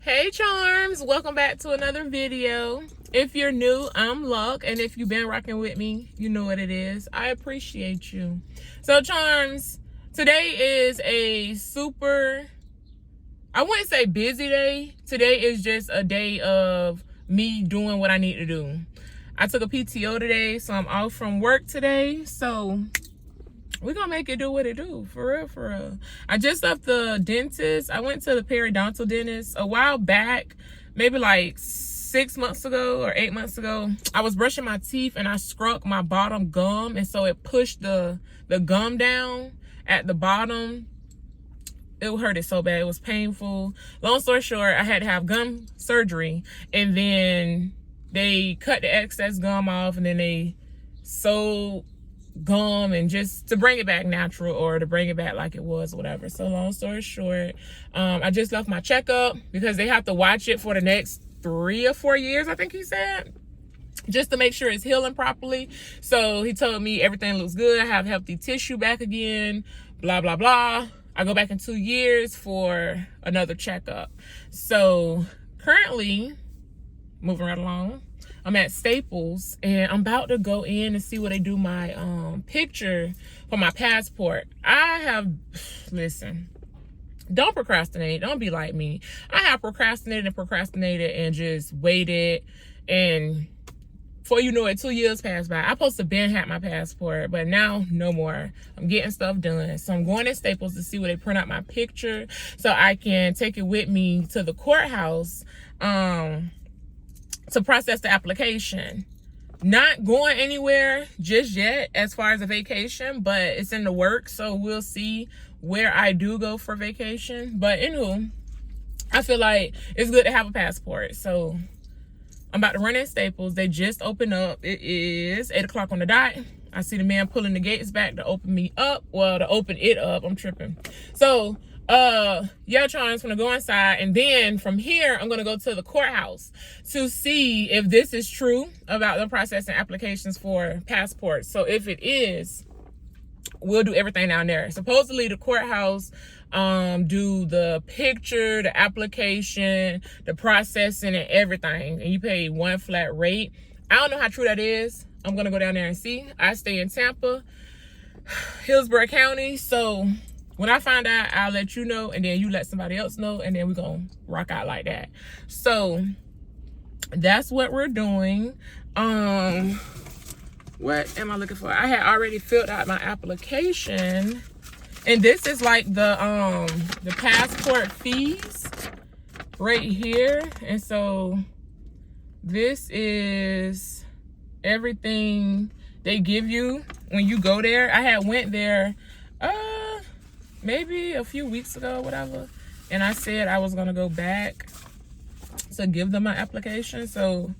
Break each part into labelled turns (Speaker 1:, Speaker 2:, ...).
Speaker 1: Hey charms, welcome back to another video. If you're new, I'm Luck, and if you've been rocking with me, you know what it is. I appreciate you. So charms, today is a super, I wouldn't say busy day. Today is just a day of me doing what I need to do. I took a PTO today, so I'm off from work today. So we're gonna make it do what it do, for real, for real. I just left the dentist. I went to the periodontal dentist a while back, maybe like 6 months ago or 8 months ago. I was brushing my teeth and I struck my bottom gum, and so it pushed the gum down at the bottom. It hurt it so bad, it was painful. Long story short, I had to have gum surgery, and then they cut the excess gum off, and then they sewed gum and just to bring it back natural, or to bring it back like it was, whatever. So long story short, I just left my checkup because they have to watch it for the next 3 or 4 years, I think he said, just to make sure it's healing properly. So he told me everything looks good, I have healthy tissue back again, blah blah blah. I go back in 2 years for another checkup. So currently, moving right along, I'm at Staples, and I'm about to go in and see where they do my picture for my passport. Listen, don't procrastinate. Don't be like me. I have procrastinated and just waited, and before you know it, 2 years passed by. I supposed to been had my passport, but now no more. I'm getting stuff done. So I'm going to Staples to see where they print out my picture so I can take it with me to the courthouse to process the application. Not going anywhere just yet as far as a vacation, but it's in the works, so we'll see where I do go for vacation. But anywho, I feel like it's good to have a passport. So I'm about to run in Staples. They just opened up. It is 8 o'clock on the dot. I see the man pulling the gates back to open me up. Well, to open it up. I'm tripping. So yeah, Charles, gonna go inside, and then from here I'm gonna go to the courthouse to see if this is true about the processing applications for passports. So if it is, we'll do everything down there. Supposedly the courthouse do the picture, the application, the processing, and everything, and you pay one flat rate. I don't know how true that is. I'm gonna go down there and see. I stay in Tampa, Hillsborough County, so when I find out, I'll let you know, and then you let somebody else know, and then we're gonna rock out like that. So that's what we're doing. What am I looking for? I had already filled out my application, and this is like the passport fees right here. And so this is everything they give you when you go there. I had went there maybe a few weeks ago, whatever, and I said I was gonna go back to give them my application. So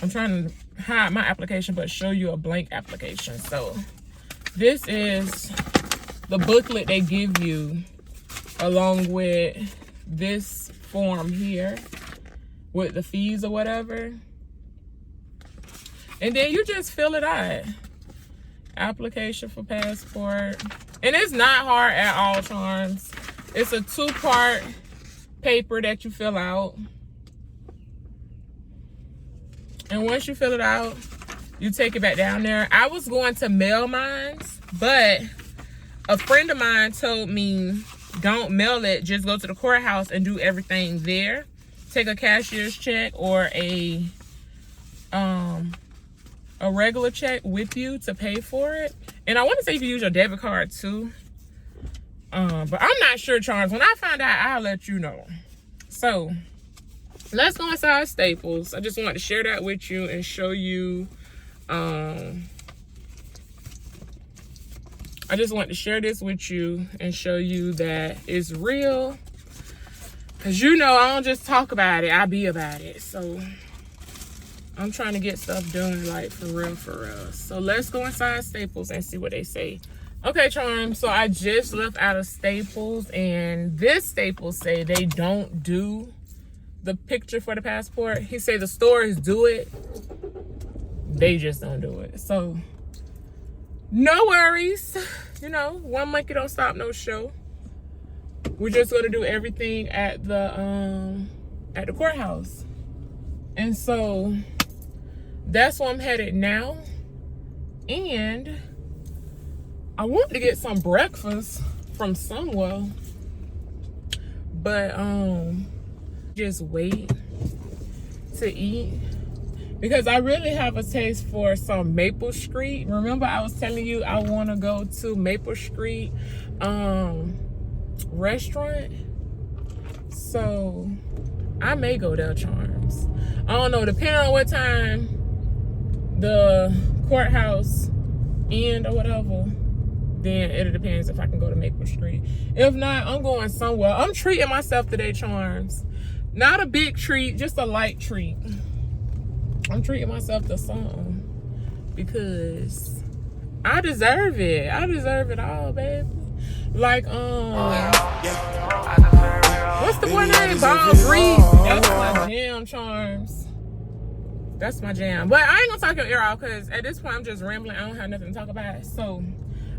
Speaker 1: I'm trying to hide my application but show you a blank application. So this is the booklet they give you along with this form here with the fees or whatever, and then you just fill it out. Application for passport. And it's not hard at all, Charms. It's a 2-part paper that you fill out. And once you fill it out, you take it back down there. I was going to mail mine, but a friend of mine told me, don't mail it, just go to the courthouse and do everything there. Take a cashier's check or a regular check with you to pay for it. And I want to say you can use your debit card too. But I'm not sure, Charles. When I find out, I'll let you know. So let's go inside Staples. I just wanted to share that with you and show you. I just want to share this with you and show you that it's real. Because you know, I don't just talk about it, I be about it. So I'm trying to get stuff done, like, for real, for real. So let's go inside Staples and see what they say. Okay, Charm, so I just left out of Staples, and this Staples say they don't do the picture for the passport. He say the stores do it, they just don't do it. So no worries. You know, one monkey don't stop no show. We're just gonna do everything at the at the courthouse. And so that's where I'm headed now. And I want to get some breakfast from somewhere. But just wait to eat. Because I really have a taste for some Maple Street. Remember I was telling you I want to go to Maple Street restaurant. So I may go there, Charms. I don't know, depending on what time the courthouse end or whatever, then it depends if I can go to Maple Street. If not, I'm going somewhere. I'm treating myself today, Charms. Not a big treat, just a light treat. I'm treating myself to something because I deserve it. I deserve it all, baby. Like, what's the boy name? Bob Breeze. That's my jam, Charms. That's my jam. But I ain't gonna talk your ear off because at this point I'm just rambling. I don't have nothing to talk about. So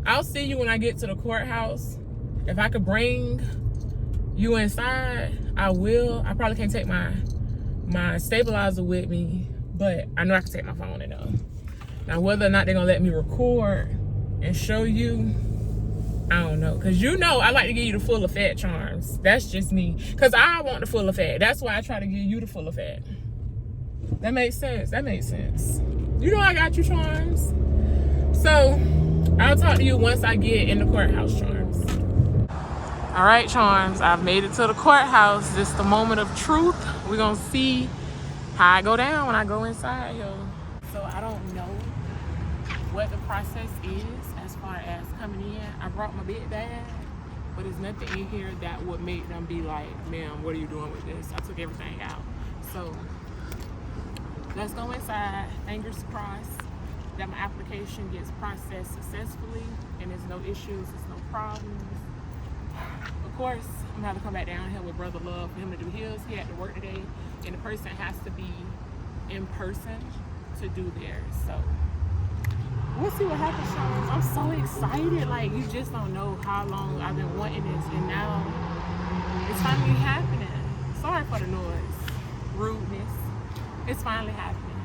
Speaker 1: I'll see you when I get to the courthouse. If I could bring you inside, I will. I probably can't take my stabilizer with me, but I know I can take my phone enough. Now whether or not they're gonna let me record and show you, I don't know. Cause you know I like to give you the full effect, Charms. That's just me. Cause I want the full effect. That's why I try to give you the full effect. That makes sense. That makes sense. You know I got you, Charms. So I'll talk to you once I get in the courthouse, Charms. All right, Charms. I've made it to the courthouse. This is the moment of truth. We're gonna see how I go down when I go inside here. So I don't know what the process is as far as coming in. I brought my big bag, but there's nothing in here that would make them be like, ma'am, what are you doing with this? I took everything out. So let's go inside. Fingers crossed that my application gets processed successfully and there's no issues, there's no problems. Of course, I'm gonna have to come back down here with Brother Love for him to do his. He had to work today, and the person has to be in person to do theirs. So we'll see what happens, Charms. I'm so excited. Like, you just don't know how long I've been wanting this, and now it's finally happening. Sorry for the noise, rudeness. It's finally happening.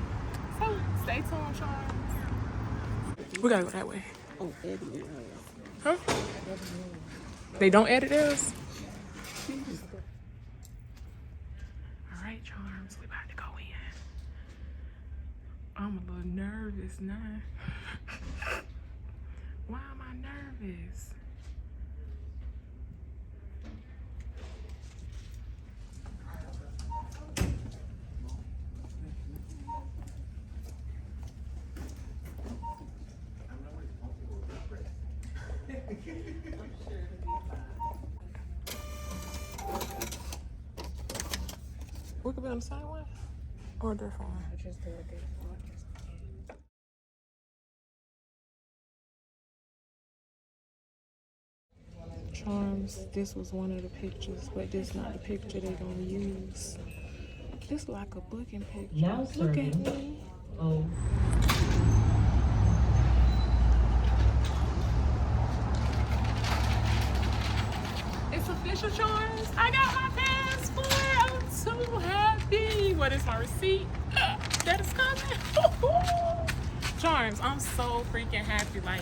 Speaker 1: So stay tuned, Charms. We gotta go that way. Oh, edit. Huh? They don't edit theirs? All right, Charms, we about to go in. I'm a little nervous now. Why am I nervous? We could be on the same one or a different one. Just do a different one. Charms, this was one of the pictures, but this not the picture they're gonna use. This like a booking picture.
Speaker 2: Now
Speaker 1: look at me.
Speaker 2: Oh.
Speaker 1: It's official, Charms. I got my passport. I'm so happy. What is my receipt? That is coming. Charms, I'm so freaking happy. Like,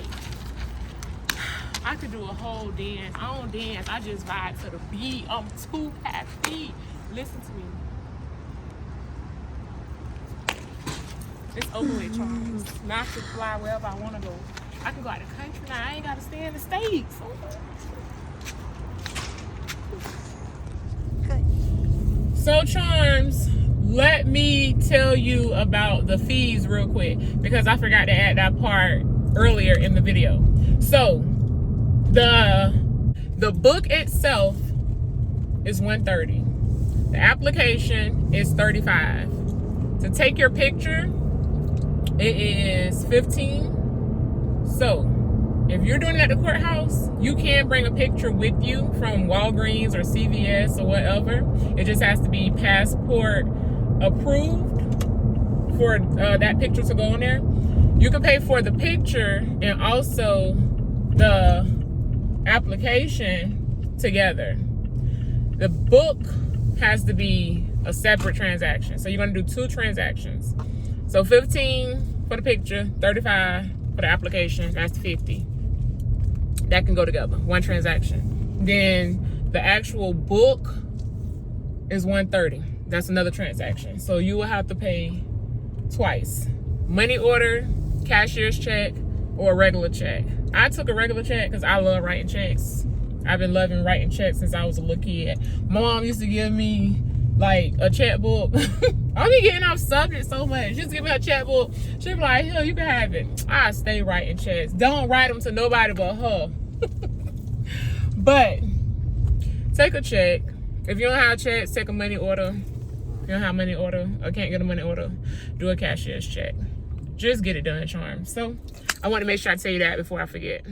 Speaker 1: I could do a whole dance. I don't dance. I just vibe to the beat. I'm too happy. Listen to me. It's over with, Charms. Now I can fly wherever I want to go. I can go out the country now. I ain't got to stay in the States. So, Charms, let me tell you about the fees real quick because I forgot to add that part earlier in the video. So, the book itself is $130. The application is $35. To take your picture, it is $15. So, if you're doing it at the courthouse, you can bring a picture with you from Walgreens or CVS or whatever. It just has to be passport approved for that picture to go in there. You can pay for the picture and also the application together. The book has to be a separate transaction. So you're gonna do 2 transactions. So 15 for the picture, 35 for the application, that's 50. That can go together, 1 transaction. Then the actual book is 130. That's another transaction. So you will have to pay twice. Money order, cashier's check, or a regular check. I took a regular check because I love writing checks. I've been loving writing checks since I was a little kid. Mom used to give me like a checkbook. I be getting off subject so much. Just give me a checkbook. She'd be like, "Here, you can have it." I stay writing checks. Don't write them to nobody but her. But take a check. If you don't have checks, take a money order. If you don't have money order or can't get a money order, do a cashier's check. Just get it done, Charm. So I want to make sure I tell you that before I forget.